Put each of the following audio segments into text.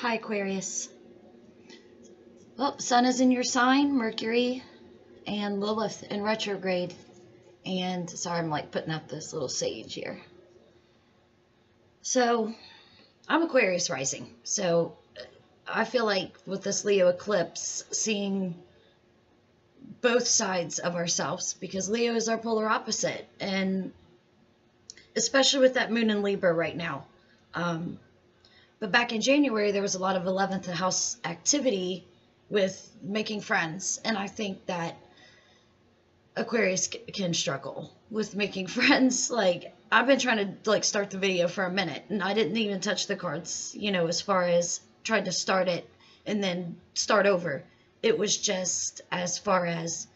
Hi, Aquarius. Well, Sun is in your sign, Mercury and Lilith in retrograde. And sorry, I'm like putting up this little sage here. So, I'm Aquarius rising. So, I feel like with this Leo eclipse, seeing both sides of ourselves, because Leo is our polar opposite. And especially with that moon in Libra right now. But back in January, there was a lot of 11th house activity with making friends. And I think that Aquarius can struggle with making friends. Like, I've been trying to start the video for a minute, and I didn't even touch the cards, as far as trying to start it and then start over. It was just as far as,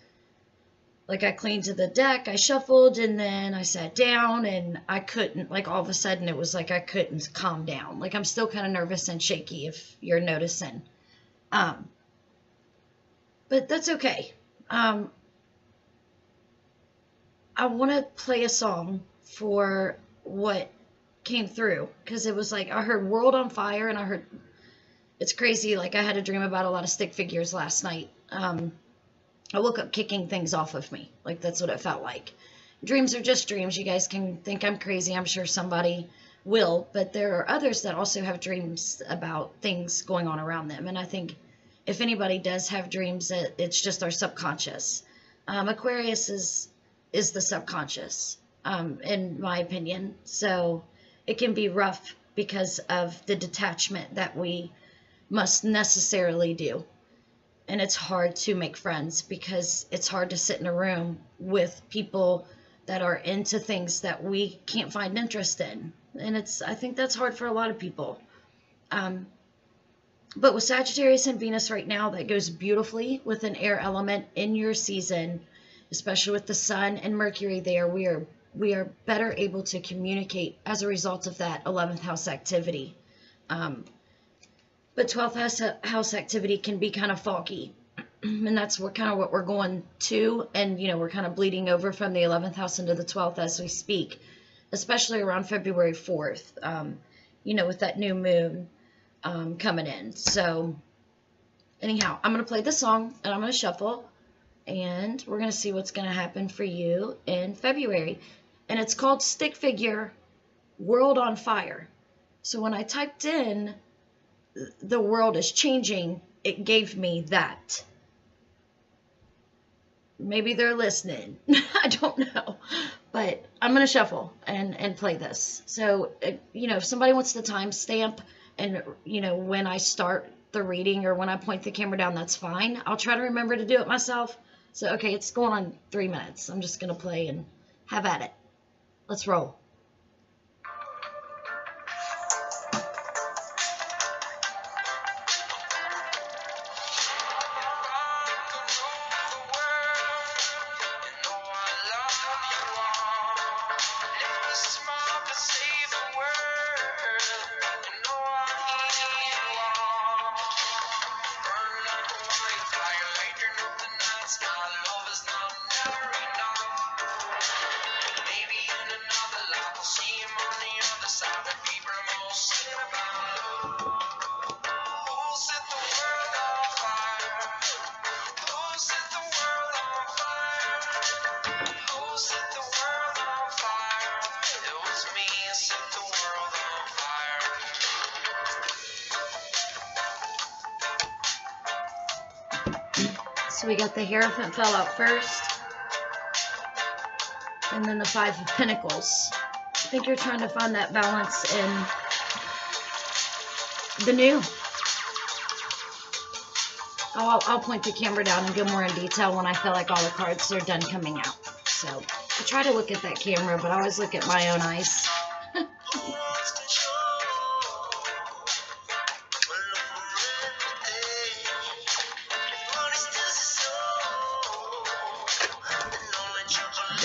like, I cleaned to the deck, I shuffled, and then I sat down, and I couldn't, all of a sudden, it was like I couldn't calm down. Like, I'm still kind of nervous and shaky, if you're noticing. But that's okay. I want to play a song for what came through, because it was like, I heard World on Fire, and I heard, it's crazy, like, I had a dream about a lot of stick figures last night. I woke up kicking things off of me. Like, that's what it felt like. Dreams are just dreams. You guys can think I'm crazy. I'm sure somebody will. But there are others that also have dreams about things going on around them. And I think if anybody does have dreams, it's just our subconscious. Aquarius is the subconscious, in my opinion. So it can be rough because of the detachment that we must necessarily do. And it's hard to make friends because it's hard to sit in a room with people that are into things that we can't find interest in. And I think that's hard for a lot of people. But with Sagittarius and Venus right now, that goes beautifully with an air element in your season, especially with the Sun and Mercury there. We are better able to communicate as a result of that 11th house activity. But 12th house activity can be kind of foggy. And that's kind of what we're going to. And, we're kind of bleeding over from the 11th house into the 12th as we speak, especially around February 4th, with that new moon coming in. So, anyhow, I'm going to play the song, and I'm going to shuffle, and we're going to see what's going to happen for you in February. And it's called Stick Figure World on Fire. So when I typed in the world is changing, it gave me that. Maybe they're listening. I don't know. But I'm going to shuffle and play this. So, if somebody wants the timestamp and, when I start the reading or when I point the camera down, that's fine. I'll try to remember to do it myself. So, okay, it's going on 3 minutes. I'm just going to play and have at it. Let's roll. So we got the Hierophant fell out first, and then the Five of Pentacles. I think you're trying to find that balance in the new. I'll point the camera down and go more in detail when I feel like all the cards are done coming out. So I try to look at that camera, but I always look at my own eyes.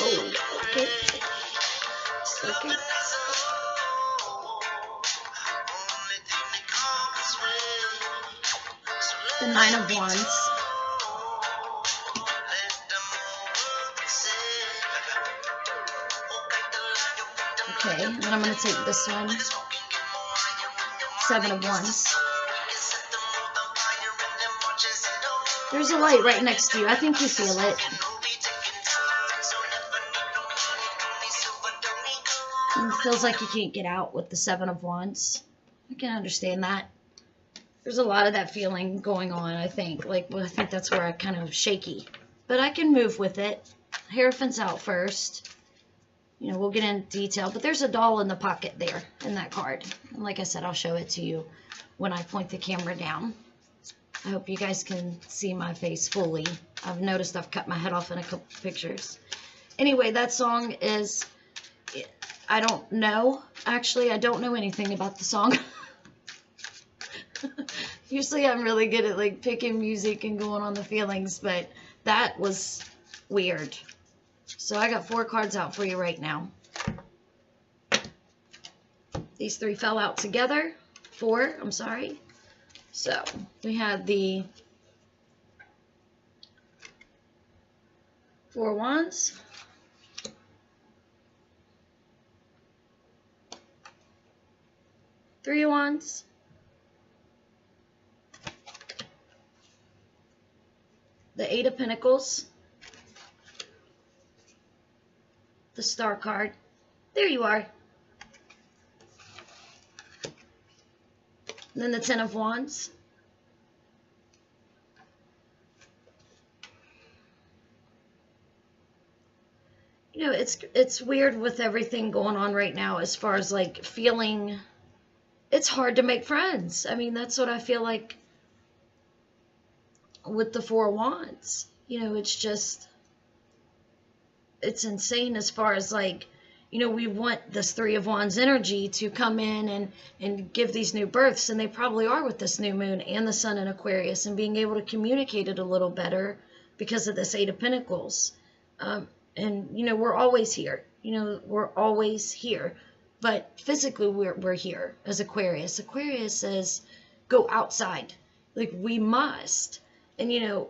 Oh, okay. Okay. The Nine of Wands. Okay, and then I'm going to take this one. Seven of Wands. There's a light right next to you. I think you feel it. And it feels like you can't get out with the Seven of Wands. I can understand that. There's a lot of that feeling going on, I think. Like, well, I think that's where I kind of shaky. But I can move with it. Hierophant's out first. You know, we'll get into detail. But there's a doll in the pocket there in that card. And like I said, I'll show it to you when I point the camera down. I hope you guys can see my face fully. I've noticed I've cut my head off in a couple pictures. Anyway, that song is... I don't know. Actually, I don't know anything about the song. Usually I'm really good at like picking music and going on the feelings, but that was weird. So I got 4 cards out for you right now. These 3 fell out together. 4, I'm sorry. So we had the 4 Wands. Three of Wands. The 8 of Pentacles. The Star card. There you are. And then the 10 of Wands. You know, it's weird with everything going on right now as far as like feeling... It's hard to make friends. I mean, that's what I feel like with the 4 Wands. You know, it's just, it's insane as far as like, you know, we want this 3 of Wands energy to come in and give these new births, and they probably are with this new moon and the sun in Aquarius, and being able to communicate it a little better because of this 8 of Pentacles. And, you know, we're always here. You know, we're always here. But physically, we're here as Aquarius. Aquarius says, go outside. Like, we must. And, you know,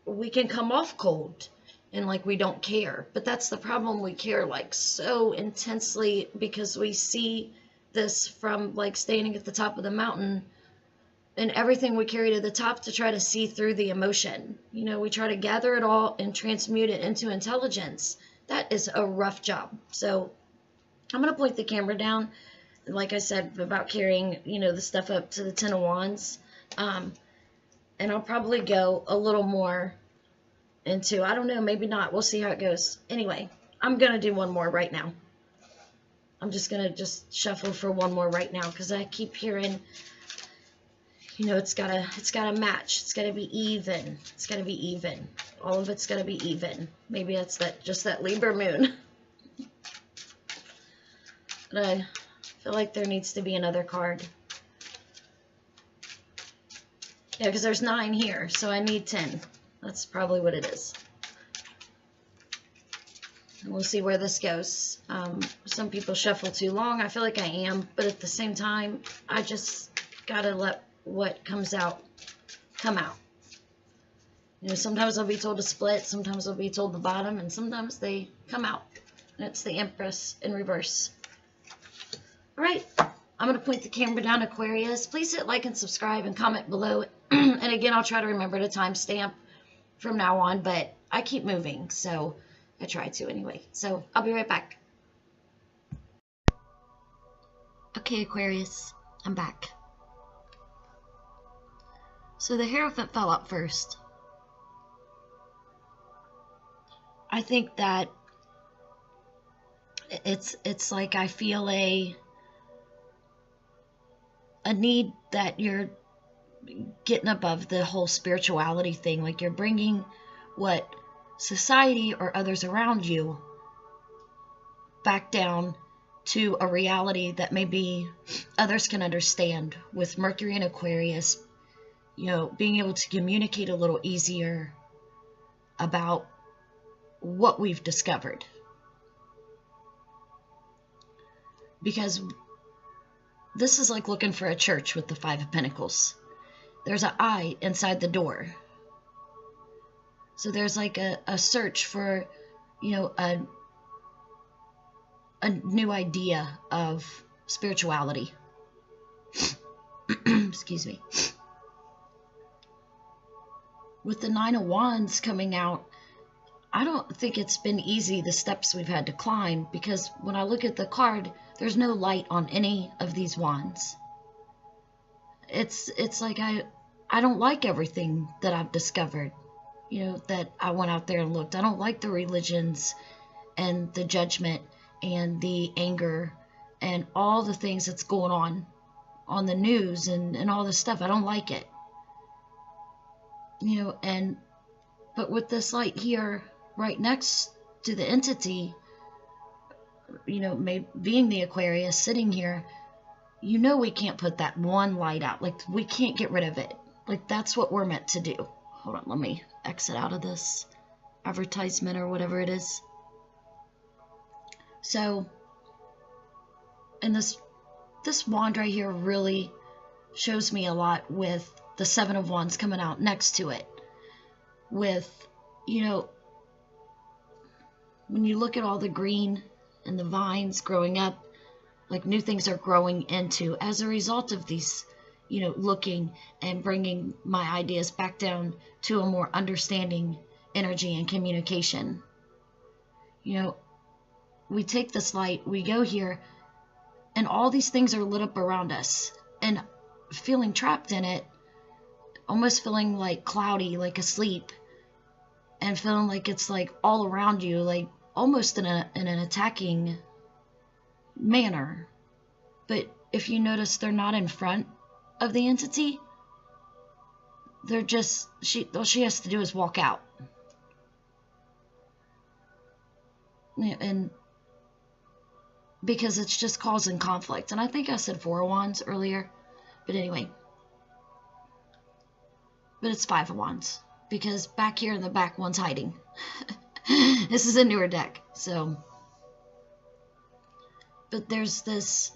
we can come off cold and, like, we don't care. But that's the problem. We care, like, so intensely because we see this from, like, standing at the top of the mountain and everything we carry to the top to try to see through the emotion. You know, we try to gather it all and transmute it into intelligence. That is a rough job. So I'm going to point the camera down, like I said, about carrying, you know, the stuff up to the 10 of Wands. And I'll probably go a little more into, I don't know, maybe not. We'll see how it goes. Anyway, I'm going to do one more right now. I'm just going to just shuffle for one more right now because I keep hearing, you know, it's got to match. It's got to be even. It's got to be even. All of it's got to be even. Maybe it's just that Libra moon. But I feel like there needs to be another card. Yeah, because there's 9 here, so I need 10. That's probably what it is. And we'll see where this goes. Some people shuffle too long. I feel like I am, but at the same time, I just gotta let what comes out come out. You know, sometimes I'll be told to split, sometimes I'll be told the bottom, and sometimes they come out. And it's the Empress in reverse. All right, I'm going to point the camera down, Aquarius. Please hit like and subscribe and comment below. And again, I'll try to remember to timestamp from now on, but I keep moving, so I try to anyway. So I'll be right back. Okay, Aquarius, I'm back. So the Hierophant fell out first. I think that it's like I feel a need that you're getting above the whole spirituality thing. Like you're bringing what society or others around you back down to a reality that maybe others can understand. With Mercury and Aquarius, you know, being able to communicate a little easier about what we've discovered. Because this is like looking for a church with the 5 of Pentacles. There's an eye inside the door. So there's like a search for, you know, a new idea of spirituality. Excuse me. with the Nine of Wands coming out, I don't think it's been easy, the steps we've had to climb, because when I look at the card, there's no light on any of these wands. It's like I don't like everything that I've discovered, you know, that I went out there and looked. I don't like the religions and the judgment and the anger and all the things that's going on the news and all this stuff. I don't like it. You know, but with this light here right next to the entity, you know, being the Aquarius sitting here, you know, we can't put that one light out. Like, we can't get rid of it. Like, that's what we're meant to do. Hold on, let me exit out of this advertisement or whatever it is. So, and this wand right here really shows me a lot with the Seven of Wands coming out next to it. With, you know, when you look at all the green and the vines growing up, like new things are growing into as a result of these, you know, looking and bringing my ideas back down to a more understanding energy and communication. You know, we take this light, we go here, and all these things are lit up around us, and feeling trapped in it, almost feeling like cloudy, like asleep, and feeling like it's like all around you, like almost in an attacking manner. But if you notice, they're not in front of the entity. They're just, all she has to do is walk out. And because it's just causing conflict. And I think I said Four of Wands earlier, but anyway. But it's Five of Wands, because back here in the back, one's hiding. This is a newer deck, so. But there's this,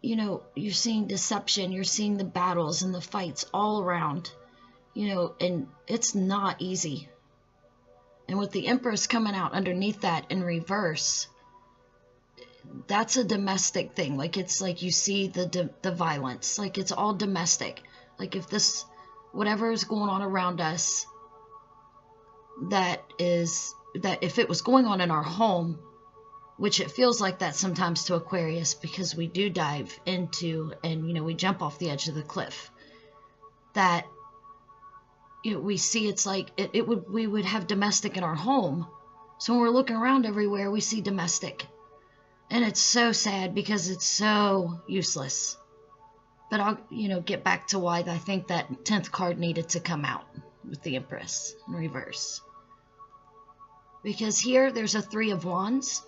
you know, you're seeing deception, you're seeing the battles and the fights all around, you know, and it's not easy. And with the Empress coming out underneath that in reverse, that's a domestic thing. Like, it's like you see the violence, like it's all domestic. Like, if this, whatever is going on around us, that if it was going on in our home, which it feels like that sometimes to Aquarius, because we do dive into, and, you know, we jump off the edge of the cliff, that, you know, we see it's like we would have domestic in our home. So when we're looking around everywhere, we see domestic, and it's so sad because it's so useless. But I'll, you know, get back to why I think that 10th card needed to come out with the Empress in reverse. Because here there's a Three of Wands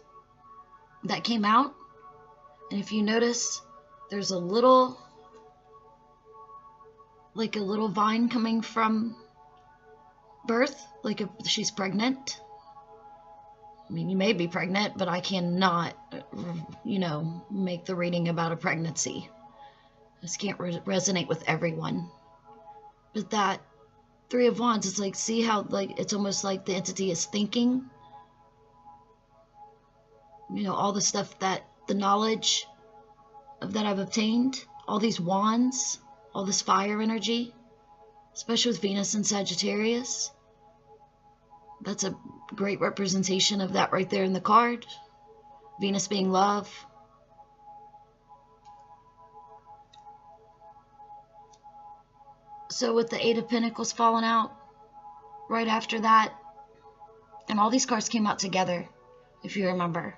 that came out, and if you notice, there's a little, like a little vine coming from birth, like she's pregnant. I mean, you may be pregnant, but I cannot, you know, make the reading about a pregnancy. This can't resonate with everyone. But that Three of Wands, it's like, see how, like, it's almost like the entity is thinking. You know, all the stuff that, the knowledge that I've obtained, all these wands, all this fire energy, especially with Venus and Sagittarius. That's a great representation of that right there in the card. Venus being love. So with the Eight of Pentacles falling out right after that, and all these cards came out together, if you remember.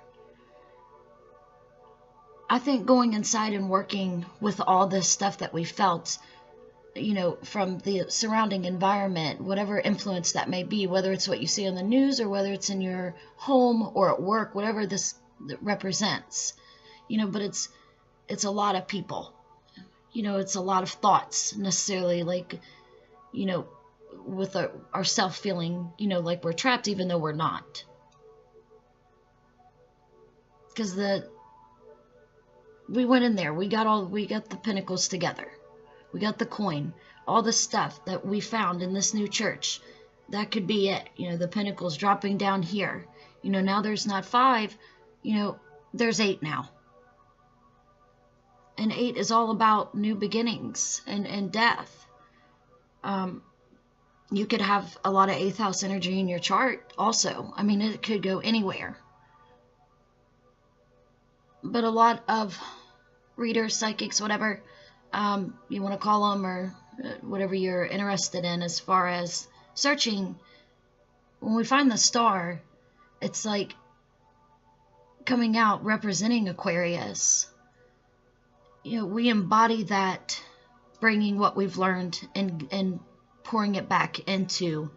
I think going inside and working with all this stuff that we felt, you know, from the surrounding environment, whatever influence that may be, whether it's what you see on the news or whether it's in your home or at work, whatever this represents, you know, but it's a lot of people, you know, it's a lot of thoughts necessarily, like, you know, with our self feeling, you know, like we're trapped even though we're not. Because we went in there, we got the pentacles together. We got the coin, all the stuff that we found in this new church. That could be it. You know, the pentacles dropping down here. You know, now there's not 5, you know, there's 8 now. And 8 is all about new beginnings and death. You could have a lot of 8th house energy in your chart also. I mean, it could go anywhere. But a lot of readers, psychics, whatever you want to call them, or whatever you're interested in as far as searching, when we find the star, it's like coming out representing Aquarius. You know, we embody that, bringing what we've learned and pouring it back into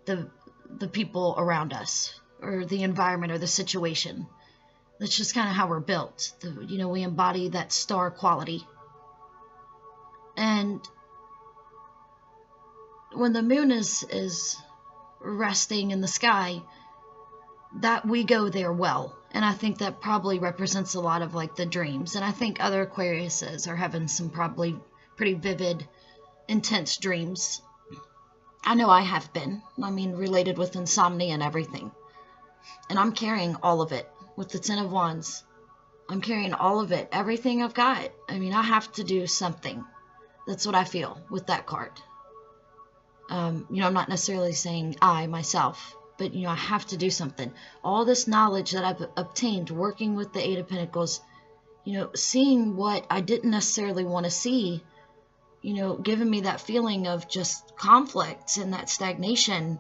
the people around us, or the environment, or the situation. That's just kind of how we're built. You know, we embody that star quality. And when the moon is resting in the sky, that we go there well. And I think that probably represents a lot of like the dreams. And I think other Aquariuses are having some probably pretty vivid, intense dreams. I know I have been. I mean, related with insomnia and everything. And I'm carrying all of it with the 10 of Wands. I'm carrying all of it. Everything I've got. I mean, I have to do something. That's what I feel with that card. You know, I'm not necessarily saying I, myself, but, you know, I have to do something. All this knowledge that I've obtained working with the 8 of Pentacles, you know, seeing what I didn't necessarily want to see, you know, giving me that feeling of just conflict and that stagnation,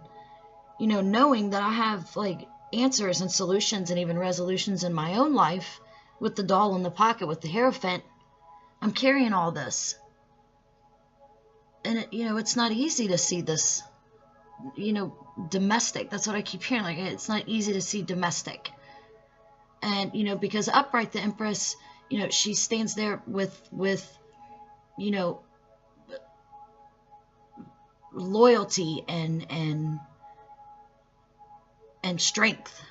you know, knowing that I have like answers and solutions and even resolutions in my own life with the doll in the pocket, with the Hierophant. I'm carrying all this. And, you know, it's not easy to see this, you know, domestic. That's what I keep hearing. Like, it's not easy to see domestic. And, you know, because upright, the Empress, you know, she stands there with, you know, loyalty and strength.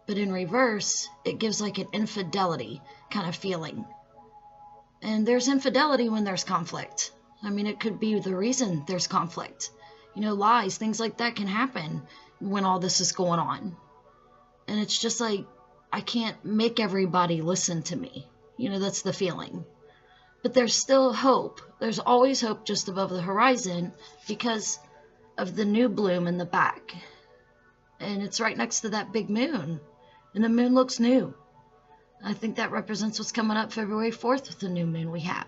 But in reverse, it gives like an infidelity kind of feeling. And there's infidelity when there's conflict. I mean, it could be the reason there's conflict. You know, lies, things like that can happen when all this is going on. And it's just like, I can't make everybody listen to me. You know, that's the feeling. But there's still hope. There's always hope just above the horizon because of the new bloom in the back. And it's right next to that big moon. And the moon looks new. I think that represents what's coming up February 4th with the new moon we have.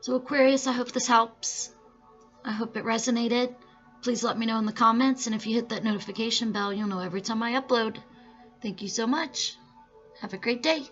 So Aquarius, I hope this helps. I hope it resonated. Please let me know in the comments. And if you hit that notification bell, you'll know every time I upload. Thank you so much. Have a great day.